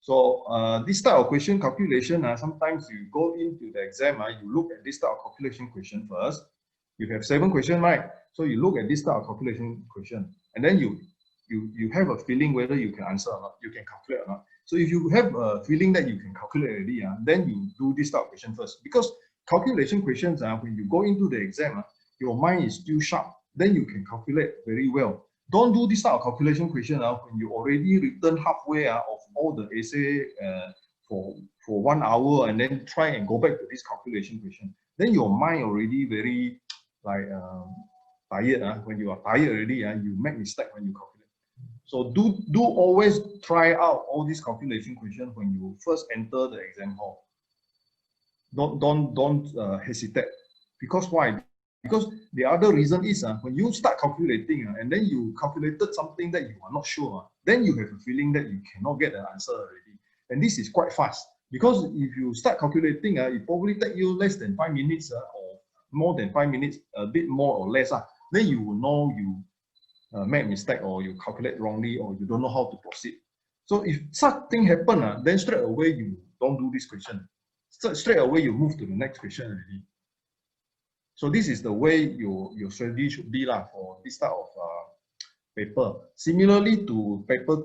So this type of question calculation, sometimes you go into the exam, you look at this type of calculation question first. You have 7 questions, right? So you look at this type of calculation question, and then you have a feeling whether you can answer or not, you can calculate or not. So if you have a feeling that you can calculate already, then you do this type of question first. Because calculation questions, when you go into the exam, your mind is still sharp, then you can calculate very well. Don't do this type of calculation question when you already written halfway of all the essay for 1 hour, and then try and go back to this calculation question. Then your mind already very like tired. When you are tired already, you make mistake when you calculate. So do always try out all these calculation questions when you first enter the exam hall. Don't hesitate. Because why? Because the other reason is when you start calculating and then you calculated something that you are not sure, then you have a feeling that you cannot get the answer already. And this is quite fast. Because if you start calculating, it probably take you less than 5 minutes or more than 5 minutes, a bit more or less. Then you will know you make a mistake, or you calculate wrongly, or you don't know how to proceed. So if such thing happen, then straight away you don't do this question. Straight away you move to the next question already. So this is the way your strategy should be for this type of paper. Similarly to paper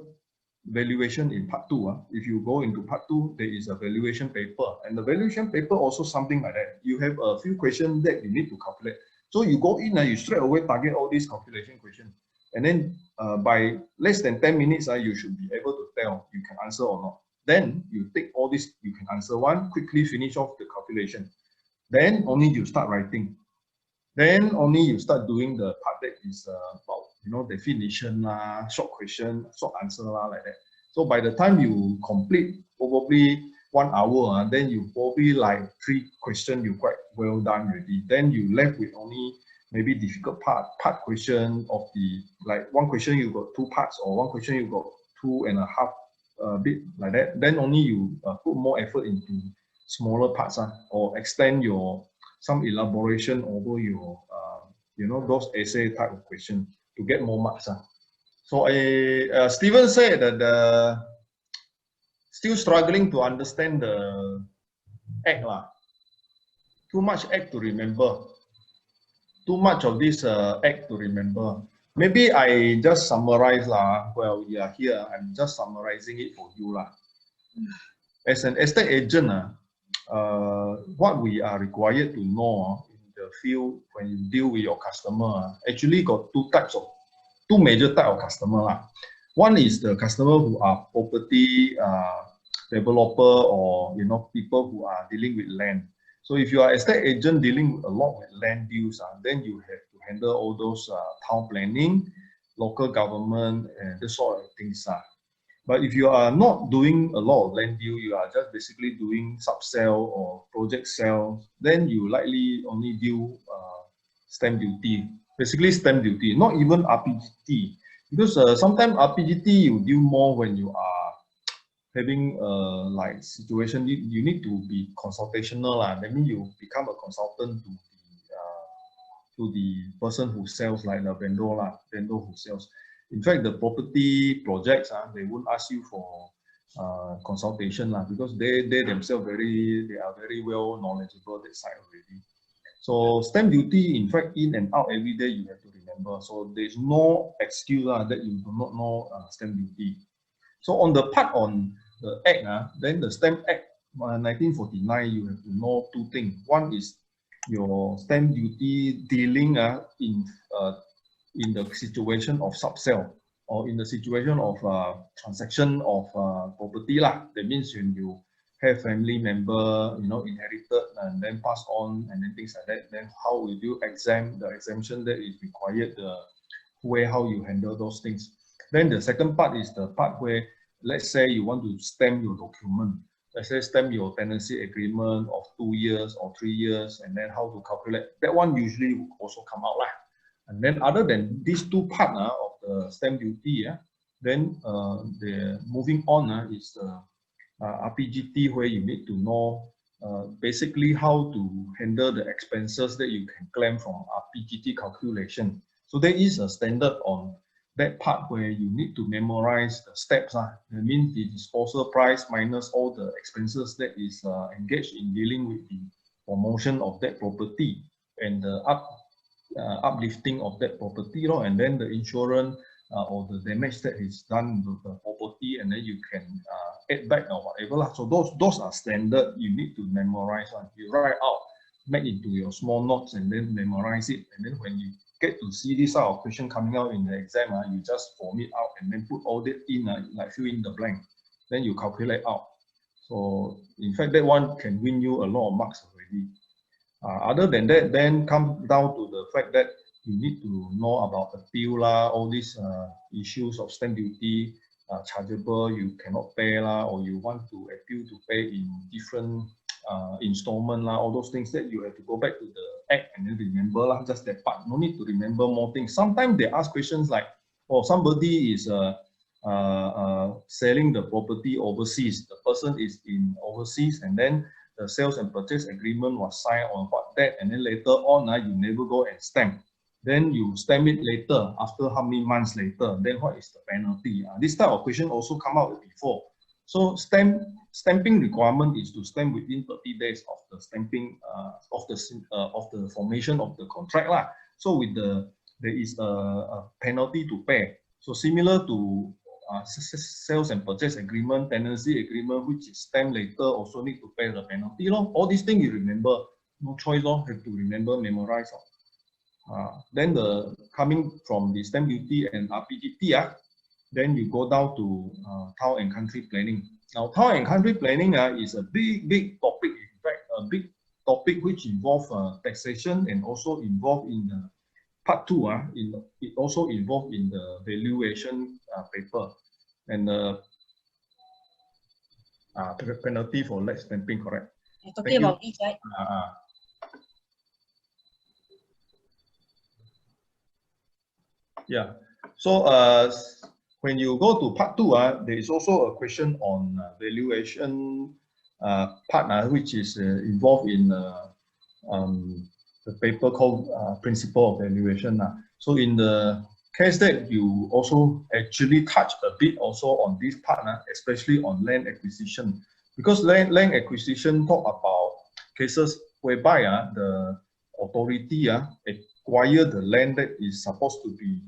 valuation in part 2, if you go into part 2, there is a valuation paper, and the valuation paper also something like that. You have a few questions that you need to calculate. So you go in and you straight away target all these calculation questions, and then by less than 10 minutes, you should be able to tell you can answer or not. Then you take all this, you can answer one, quickly finish off the calculation. Then only you start writing. Then only you start doing the part that is about definition, short question, short answer like that. So by the time you complete probably 1 hour, then you probably like 3 questions you quite well done already. Then you left with only maybe difficult part question of the, like one question you got 2 parts, or one question you got 2.5 bit like that. Then only you put more effort into smaller parts, or extend your some elaboration over your those essay type of question to get more marks. So Steven said that still struggling to understand the act Too much act to remember. Too much of this act to remember. Maybe I just summarize Well, we are here. I'm just summarizing it for you As an estate agent, what we are required to know in the field when you deal with your customer, actually got two major type of customer. One is the customer who are property developer, or people who are dealing with land. So if you are estate agent dealing a lot with land deals, then you have to handle all those town planning, local government, and this sort of things. But if you are not doing a lot of land deal, you are just basically doing sub-sale or project sales, then you likely only deal stamp duty. Basically stamp duty, not even RPGT. Because sometimes RPGT you deal more when you are having like situation, you need to be consultational. That means you become a consultant to the person who sells, like the vendor who sells. In fact, the property projects, they won't ask you for consultation because they themselves they are very well knowledgeable that side already. So stamp duty, in fact, in and out every day you have to remember. So there's no excuse that you do not know stamp duty. So on the part on the act, then the Stamp Act 1949, you have to know 2 things. One is your stamp duty dealing in the situation of sub-sale, or in the situation of transaction of property. That means when you have family member, inherited and then pass on, and then things like that, then how will you exempt the exemption that is required, the way how you handle those things. Then the second part is the part where, let's say you want to stamp your document. Let's say stamp your tenancy agreement of 2 years or 3 years, and then how to calculate. That one usually will also come out. And then other than these 2 parts of the stamp duty, then the moving on is the RPGT, where you need to know basically how to handle the expenses that you can claim from RPGT calculation. So there is a standard on that part where you need to memorize the steps. That means the disposal price minus all the expenses that is engaged in dealing with the promotion of that property and the uplifting of that property, and then the insurance or the damage that is done to the property, and then you can add back or whatever. So those are standard you need to memorize. You write out, make into your small notes, and then memorize it. And then when you get to see this sort of question coming out in the exam, you just form it out and then put all that in, like fill in the blank. Then you calculate out. So in fact, that one can win you a lot of marks already. Other than that, then come down to the fact that you need to know about appeal, all these issues of stamp duty, chargeable, you cannot pay, or you want to appeal to pay in different installment, all those things that you have to go back to the act and then remember, just that part. No need to remember more things. Sometimes they ask questions like, oh, somebody is selling the property overseas. The person is in overseas, and then the sales and purchase agreement was signed on what that, and then later on, you never go and stamp. Then you stamp it later, after how many months later, then what is the penalty? This type of question also come out before. So stamping requirement is to stamp within 30 days of the stamping of the formation of the contract. So there is a penalty to pay. So similar to sales and purchase agreement, tenancy agreement, which is stamped later, also need to pay the penalty. All these things you remember, no choice, have to remember, memorize. Then coming from the stamp duty and RPGT, then you go down to town and country planning. Now, town and country planning is a big topic. In fact, a big topic which involves taxation and also involved in the part 2. It also involved in the valuation paper and penalty for late stamping, correct? You're talking about this, right? Yeah. So when you go to part 2, there is also a question on valuation part, which is involved in the paper called principle of valuation. So in the case that you also actually touch a bit also on this part, especially on land acquisition, because land acquisition talk about cases whereby the authority acquire the land that is supposed to be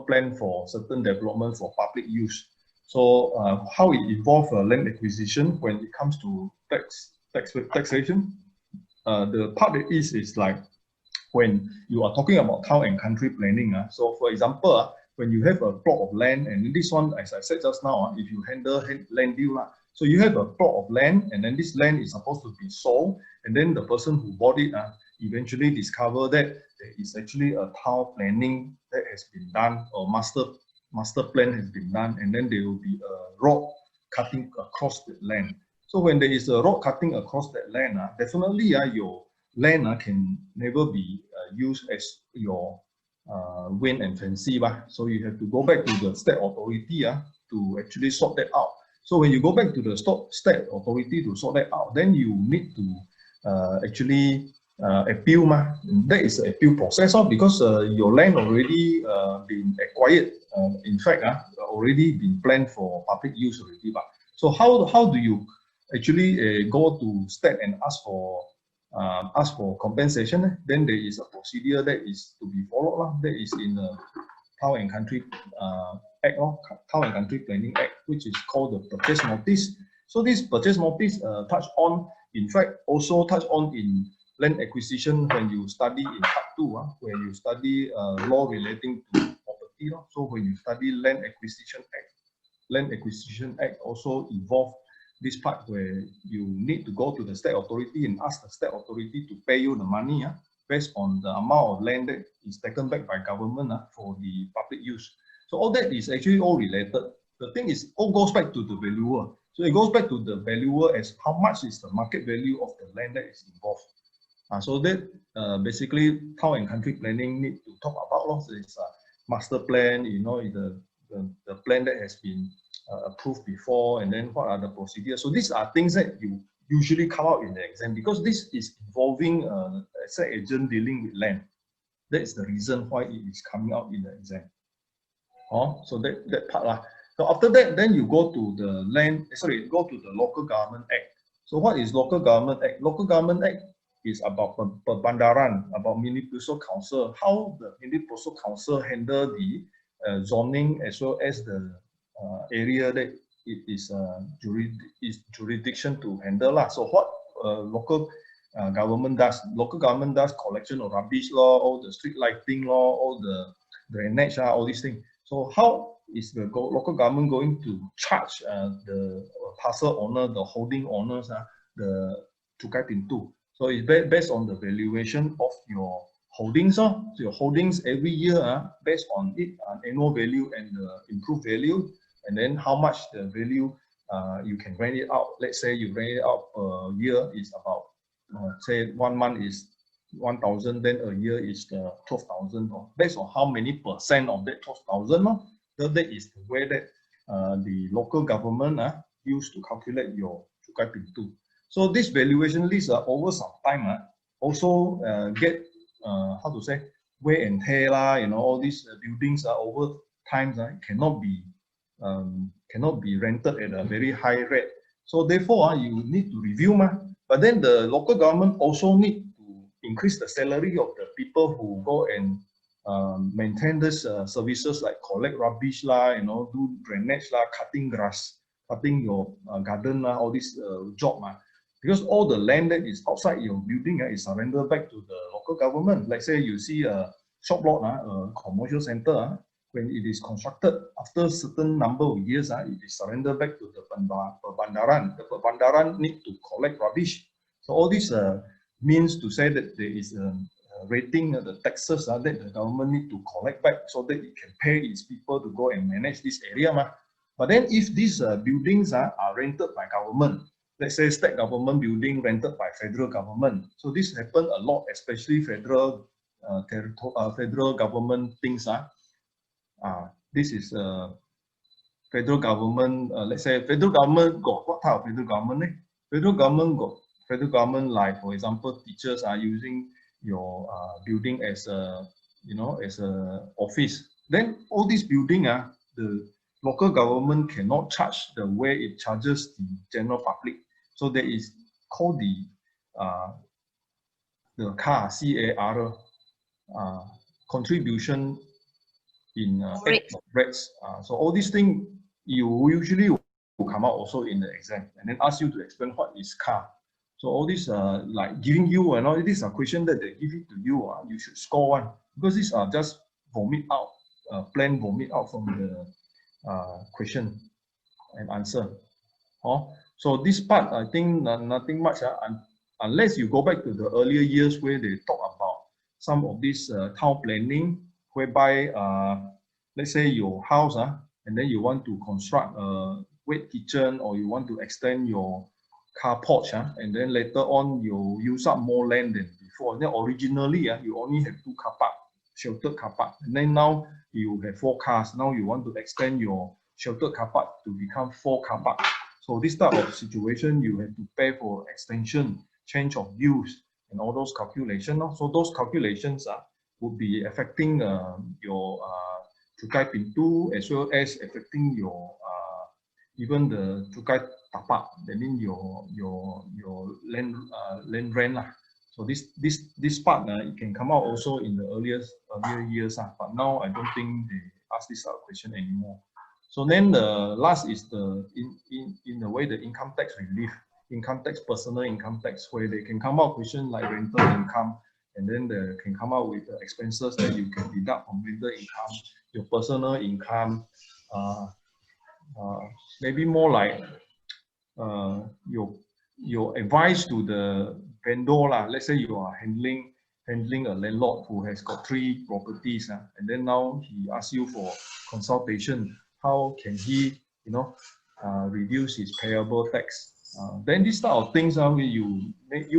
planned for certain development for public use. So how it involves land acquisition when it comes to taxation, the part that is like when you are talking about town and country planning. So for example, when you have a plot of land, and this one, as I said just now, if you handle land deal, so you have a plot of land, and then this land is supposed to be sold, and then the person who bought it eventually discover that there is actually a town planning that has been done, or master plan has been done, and then there will be a road cutting across the land. So when there is a road cutting across that land, definitely your land can never be used as your whim and fancy. So you have to go back to the state authority to actually sort that out. So when you go back to the state authority to sort that out, then you need to actually appeal. That is an appeal process, because your land already been acquired. In fact, already been planned for public use already. So how do you actually go to state and ask for compensation? Then there is a procedure that is to be followed. That is in the Town and Country Act, Town and Country Planning Act, which is called the purchase notice. So this purchase notice touch on, in fact, also touch on in land acquisition when you study in part 2, where you study law relating to property. So when you study Land Acquisition Act also involve this part where you need to go to the state authority and ask the state authority to pay you the money based on the amount of land that is taken back by government for the public use. So all that is actually all related. The thing is, all goes back to the valuer. So it goes back to the valuer as how much is the market value of the land that is involved. So that basically town and country planning need to talk about. So it's a master plan, the plan that has been approved before, and then what are the procedures. So these are things that you usually come out in the exam, because this is involving estate agent dealing with land. That is the reason why it is coming out in the exam. Oh, so that part lah. So after that, then you go to the go to the Local Government Act. So what is Local Government Act? Local Government Act is about perbandaran, about municipal council, how the municipal council handle the zoning as well as the area that it is jurisdiction to handle lah. So what local government does? Local government does collection of rubbish law, all the street lighting law, all the drainage, all these things. So how is the local government going to charge the parcel owner, the holding owners, the cukai pintu? So it's based on the valuation of your holdings. So your holdings every year based on it, annual value and the improved value, and then how much the value you can rent it out. Let's say you rent it out per year is about, say 1 month is 1,000, then a year is 12,000. Based on how many percent of that 12,000, so that is the way that the local government used to calculate your cukai pintu. So this valuation list over some time also get how to say, wear and tear lah. You know, all these buildings over time cannot be rented at a very high rate. So therefore you need to review But then the local government also need to increase the salary of the people who go and maintain this services like collect rubbish lah, you know, do drainage lah, cutting grass, cutting your garden lah, all this job because all the land that is outside your building is surrendered back to the local government. Like say you see a shop lot, a commercial center, when it is constructed, after a certain number of years, it is surrendered back to the perbandaran. The perbandaran need to collect rubbish. So all this means to say that there is a rating the taxes that the government need to collect back so that it can pay its people to go and manage this area. But then if these buildings are rented by government, let's say state government building rented by federal government. So this happens a lot, especially federal federal government things. This is federal government. Let's say federal government got what type of federal government? Federal government got federal government, like for example, teachers are using your building as a, you know, as a office. Then all these building the local government cannot charge the way it charges the general public. So there is called the CAR, contribution in rates. So all these things you usually will come out also in the exam and then ask you to explain what is CAR. So all these like giving you and all these are questions that they give it to you. You should score one because these are just vomit out, plain vomit out from the question and answer. So this part, I think nothing much unless you go back to the earlier years where they talk about some of this town planning, whereby let's say your house and then you want to construct a wet kitchen or you want to extend your car porch and then later on you use up more land than before. Then originally you only have 2 car park, sheltered car park, and then now you have 4 cars. Now you want to extend your sheltered car park to become 4 car park. So this type of situation you have to pay for extension, change of use, and all those calculations. So those calculations would be affecting your cukai pintu as well as affecting your even the cukai tapak, that means your land rent So this part it can come out also in the earlier years but now I don't think they ask this question anymore. So then the last is the in the way the income tax relief, income tax, personal income tax, where they can come out question like rental income, and then they can come out with the expenses that you can deduct from rental income, your personal income, maybe more like your advice to the vendor Let's say you are handling a landlord who has got 3 properties and then now he asks you for consultation. How can he, you know, reduce his payable tax? Then this type of things you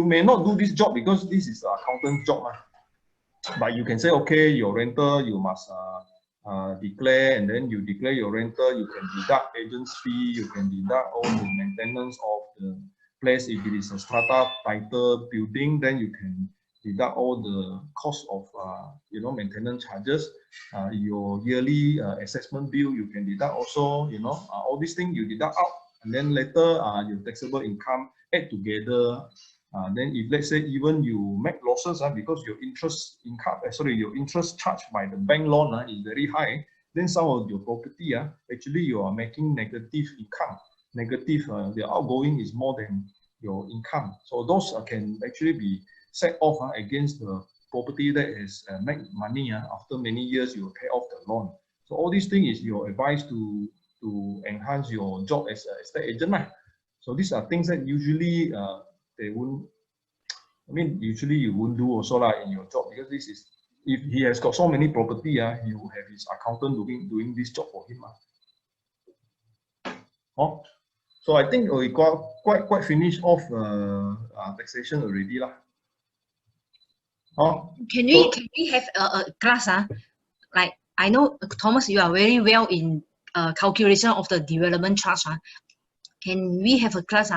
may not do this job because this is an accountant job, but you can say, okay, your rental you must declare, and then you declare your rental. You can deduct agent's fee. You can deduct all the maintenance of the place. If it is a strata title building, then you can deduct all the cost of maintenance charges, your yearly assessment bill you can deduct also, all these things you deduct out, and then later your taxable income add together. Then if let's say even you make losses because your interest income, your interest charged by the bank loan is very high, then some of your property actually you are making negative income. Negative, the outgoing is more than your income. So those can actually be set off against the property that is make money after many years you pay off the loan. So all these things is your advice to enhance your job as an estate agent. So these are things that usually they won't, usually you won't do also in your job, because this is, if he has got so many property, he will have his accountant doing this job for him. Oh, so I think we got quite finished off taxation already lah. Oh, can we have a class? Like, I know Thomas, you are very well in calculation of the development charge. Can we have a class?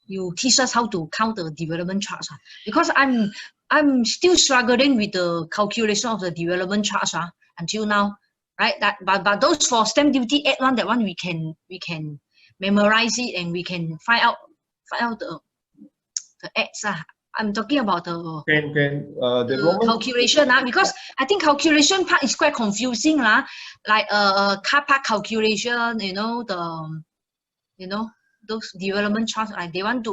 You teach us how to count the development charge, because I'm still struggling with the calculation of the development charge until now, right? But those for stamp duty add one, that one we can memorize it and we can find out the adds. I'm talking about the calculation because I think calculation part is quite confusing like car park calculation, those development charge, like they want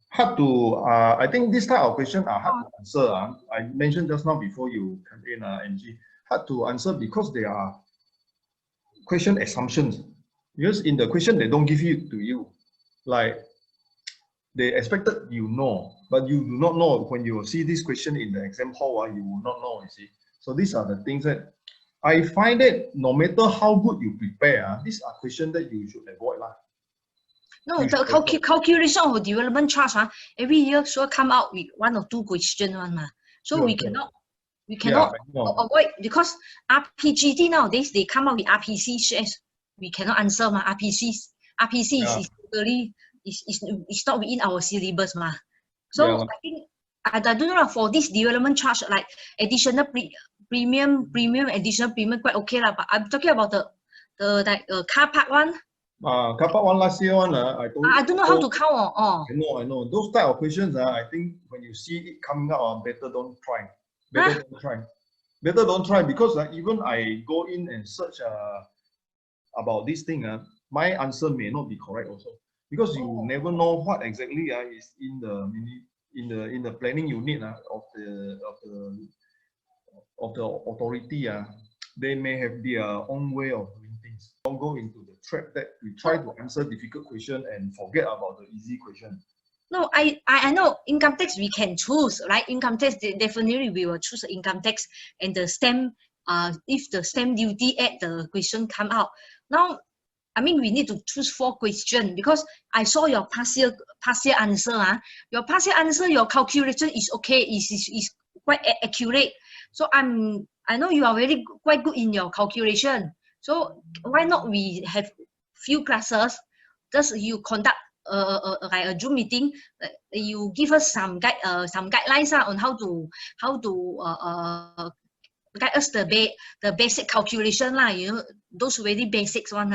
hard to I think this type of question are hard to answer. I mentioned just now before you come in, Angie, hard to answer because they are question assumptions. Because in the question they don't give it to you, like they expected but you do not know. When you see this question in the exam hall, you will not know, you see. So these are the things that I find that no matter how good you prepare, these are questions that you should avoid. No, the calculation of development charge every year sure come out with 1 or 2 questions so sure, we cannot avoid, because RPGT nowadays they come out with RPC shares. We cannot answer RPC is totally is not within our syllabus So I think I don't know for this development charge, like additional premium additional premium quite okay but I'm talking about the car park one. Car park one last year one, I don't know how to count. I know. Those type of questions, I think when you see it coming out, better don't try. Better don't try, because even I go in and search about this thing, my answer may not be correct also, because you never know what exactly is in the planning unit of the authority. They may have their own way of doing things. Don't go into the trap that we try to answer difficult question and forget about the easy question. No, I know income tax we can choose, right? Income tax, definitely we will choose the income tax, and the stamp, if the stamp duty add the question come out. Now, we need to choose 4 questions, because I saw your past year answer. Your past year answer, your calculation is okay, is quite accurate. So I know you are quite good in your calculation. So why not we have few classes, just you conduct like a Zoom meeting, you give us some guidelines on how to guide us the basic calculation those very basics one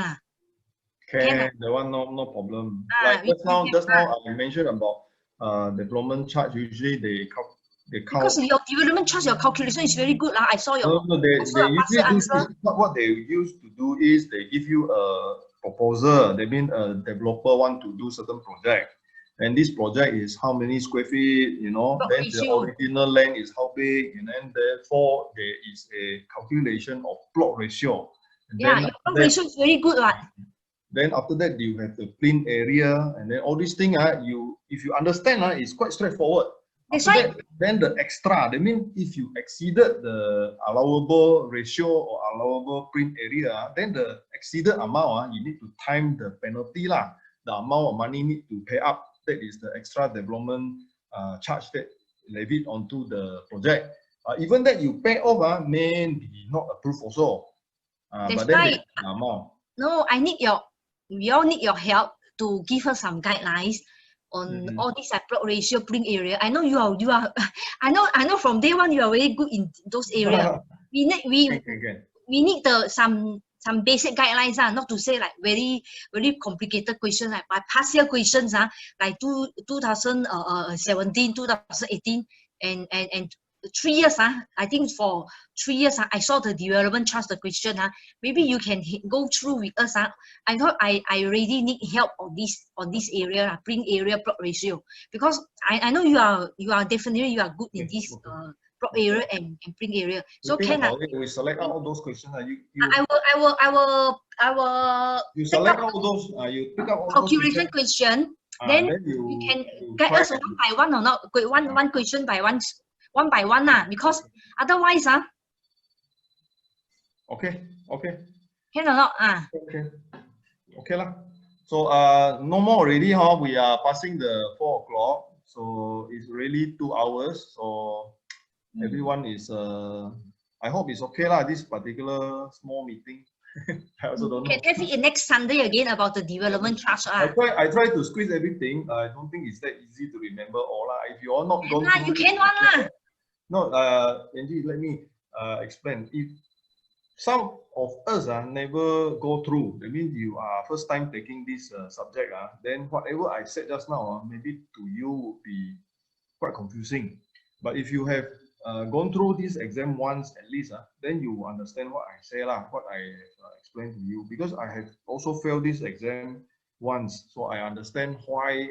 Okay, the one no problem. Like just now I mentioned about development charge. Usually they count. Because your development charge, your calculation is very good. I saw your they usually do this. What they used to do is they give you a proposal. They mean a developer want to do certain project, and this project is how many square feet, then the original land is how big, and then therefore there is a calculation of plot ratio. And your plot ratio is very good, right? Then after that you have the plain area, and then all these things if you understand it's quite straightforward. That's right. Then the extra, that means if you exceeded the allowable ratio or allowable print area, then the exceeded amount, you need to time the penalty the amount of money need to pay up. That is the extra development charge that levied onto the project. Even that you pay off may be not approved also. That's right. The amount. No, we all need your help to give us some guidelines. on all these like plot ratio, plink area. I know you are I know from day one you are very good in those areas. We need some basic guidelines, not to say like very complicated questions like by past year questions, like 2017, 2018, and 3 years. I think for 3 years I saw the development trust the question. Maybe you can go through with us. I thought I really need help on this area, plink area, plot ratio, because I know you are definitely you are good in this plot area and plink area. So can we select out all those questions. I will you select all those. You pick up all calculation those question. Then you can get us one by one or not? One question by one by one, because otherwise Okay. can or not? Okay lah. So no more already, we are passing the 4 o'clock, so it's really 2 hours. So everyone is I hope it's okay lah, this particular small meeting. I also don't know. Can have it next Sunday again about the development trust. I try to squeeze everything. I don't think it's that easy to remember all lah. If you are not gone through you can one lah. No, Angie, let me explain. If some of us never go through, that means you are first time taking this subject, then whatever I said just now, maybe to you would be quite confusing. But if you have gone through this exam once at least, then you understand what I say lah, what I have explained to you. Because I have also failed this exam once, so I understand why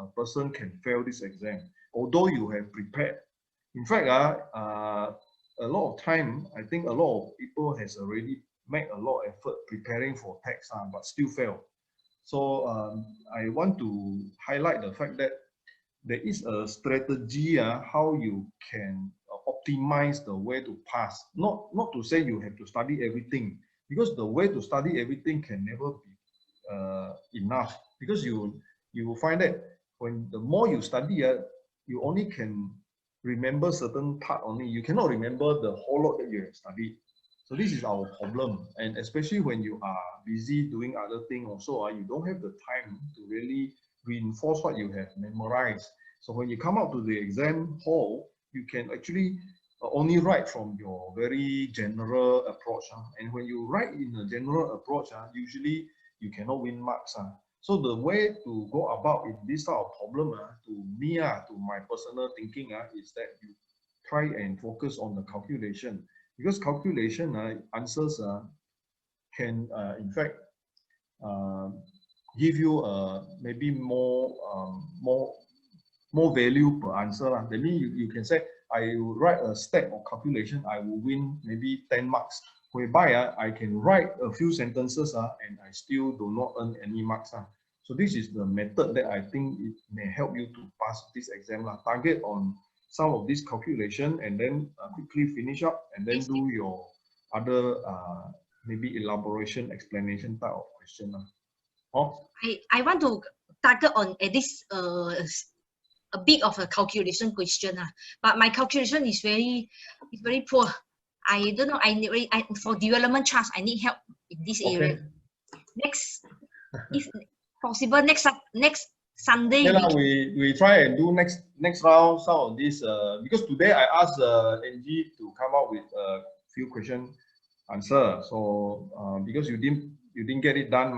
a person can fail this exam, although you have prepared. In fact, a lot of time, I think a lot of people has already made a lot of effort preparing for tax, but still fail. So I want to highlight the fact that there is a strategy how you can optimize the way to pass. Not to say you have to study everything, because the way to study everything can never be enough. Because you will find that when the more you study, you only can remember certain part only. You cannot remember the whole lot that you have studied. So this is our problem, and especially when you are busy doing other things also, you don't have the time to really reinforce what you have memorized. So when you come out to the exam hall, you can actually only write from your very general approach. And when you write in a general approach, usually you cannot win marks. So the way to go about in this type of problem, to me, to my personal thinking, is that you try and focus on the calculation, because calculation answers can in fact give you maybe more value per answer. That means you can say, I will write a stack of calculation, I will win maybe 10 marks. Whereby I can write a few sentences and I still do not earn any marks. So this is the method that I think it may help you to pass this exam. Target on some of this calculation and then quickly finish up and then do your other maybe elaboration, explanation type of question. I want to target on at least a bit of a calculation question, but my calculation is very poor. I don't know. I for development trust, I need help in this area. Next, if possible, next Sunday. We try and do next round some of this because today I asked Angie to come up with a few question answer. So because you didn't get it done,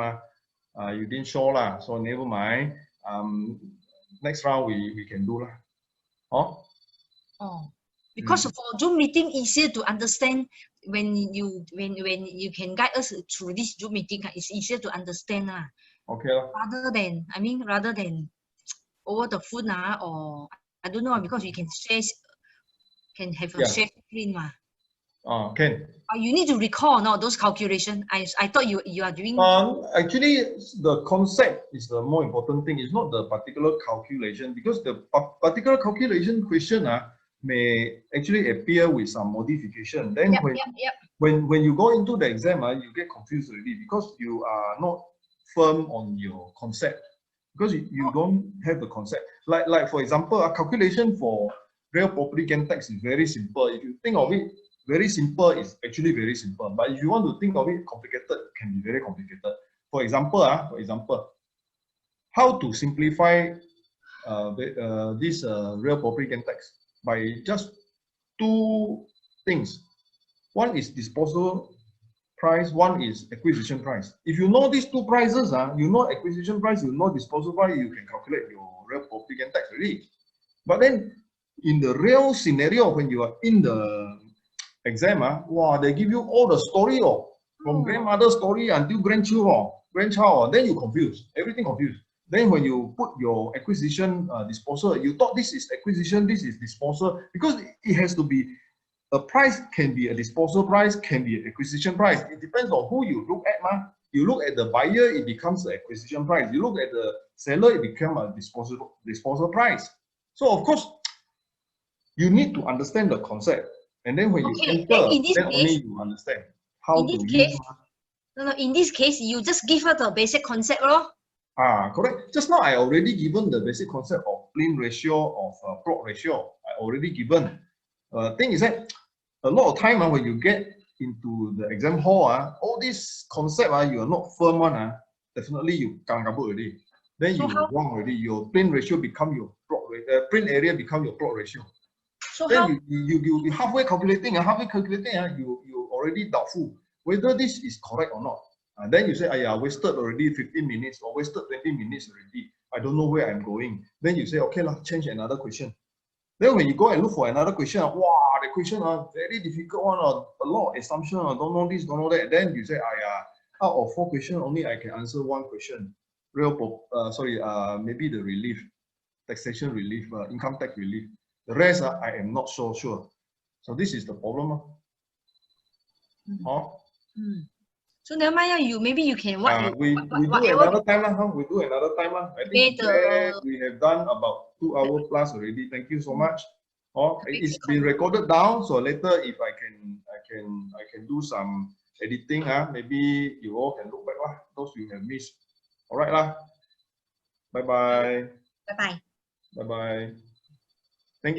you didn't show lah. So never mind. Next round we can do lah. Because for Zoom meeting easier to understand when you can guide us through this Zoom meeting, it's easier to understand. Okay. Rather than over the phone or I don't know, because we can have a share screen. Can. You need to recall those calculations. I thought you are doing. Actually, the concept is the more important thing. It's not the particular calculation, because the particular calculation question may actually appear with some modification. Then when you go into the exam, you get confused already, because you are not firm on your concept, because you don't have the concept. Like for example, a calculation for real property gain tax is very simple. If you think of it very simple, is actually very simple. But if you want to think of it complicated, it can be very complicated. For example, how to simplify this real property gain tax by just two things. One is disposal price, one is acquisition price. If you know these two prices, you know acquisition price, you know disposal price, you can calculate your real property gain tax already. But then in the real scenario, when you are in the exam, wow, they give you all the story from grandmother story until grandchild, then you confuse, everything confused. Then when you put your acquisition disposal, you thought this is acquisition, this is disposal, because it has to be a price, can be a disposal price, can be an acquisition price. It depends on who you look at. You look at the buyer, it becomes an acquisition price. You look at the seller, it becomes a disposal price. So of course, you need to understand the concept. And then when you enter, then only you understand how to use. No, in this case, you just give her the basic concept, lor. Correct. Just now I already given the basic concept of plane ratio, of plot ratio. I already given. Thing is that a lot of time when you get into the exam hall, all this concept you are not firm on, definitely you can't already. Then you wrong already. Your plane ratio become your plot plane area become your plot ratio. So then you halfway calculating, you already doubtful whether this is correct or not. And then you say, I wasted already 15 minutes or wasted 20 minutes already. I don't know where I'm going. Then you say, okay, change another question. Then when you go and look for another question, wow, the question very difficult one, a lot of assumption, don't know this, don't know that. Then you say, out of 4 questions, only I can answer 1 question. Maybe the relief, taxation relief, income tax relief. The rest, I am not so sure. So this is the problem. So never mind, maybe you can we do another time. We do another time. I think we have done about 2 hours plus already. Thank you so much. It's been recorded down, so later if I can do some editing, maybe you all can look back those you have missed. All right lah. Bye bye. Bye bye. Bye bye.